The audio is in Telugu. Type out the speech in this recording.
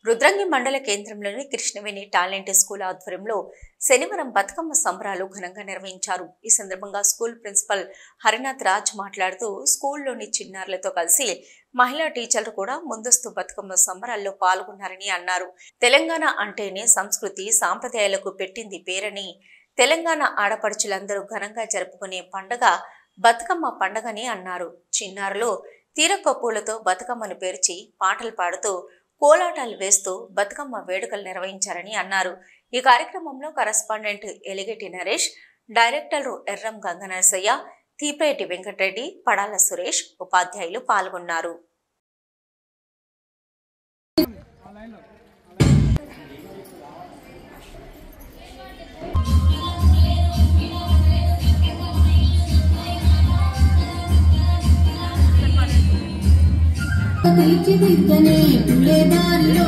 రుద్రంగి మండల కేంద్రంలోని కృష్ణవేణి టాలెంట్ స్కూల్ ఆధ్వర్యంలో శనివారం బతుకమ్మ సంబరాలు ఘనంగా నిర్వహించారు. ఈ సందర్భంగా స్కూల్ ప్రిన్సిపల్ హరినాథ్ రాజ్ మాట్లాడుతూ స్కూల్లోని చిన్నారులతో కలిసి మహిళా టీచర్లు కూడా ముందస్తు బతుకమ్మ సంబరాల్లో పాల్గొన్నారని అన్నారు. తెలంగాణ అంటేనే సంస్కృతి సాంప్రదాయాలకు పెట్టింది పేరని, తెలంగాణ ఆడపడుచులందరూ ఘనంగా జరుపుకునే పండుగ బతుకమ్మ పండుగని అన్నారు. చిన్నారులు తీరొక్క పూలతో బతుకమ్మను పేర్చి పాటలు పాడుతూ కోలాటాలు వేస్తూ బతుకమ్మ వేడుకలు నిర్వహించారని అన్నారు. ఈ కార్యక్రమంలో కరెస్పాండెంట్ ఎలిగేటి నరేష్, డైరెక్టర్లు ఎర్రం గంగనరసయ్య, తీపేటి వెంకటరెడ్డి, పడాల సురేష్, ఉపాధ్యాయులు పాల్గొన్నారు. తీర్చిదిద్దనే పులే దారిలో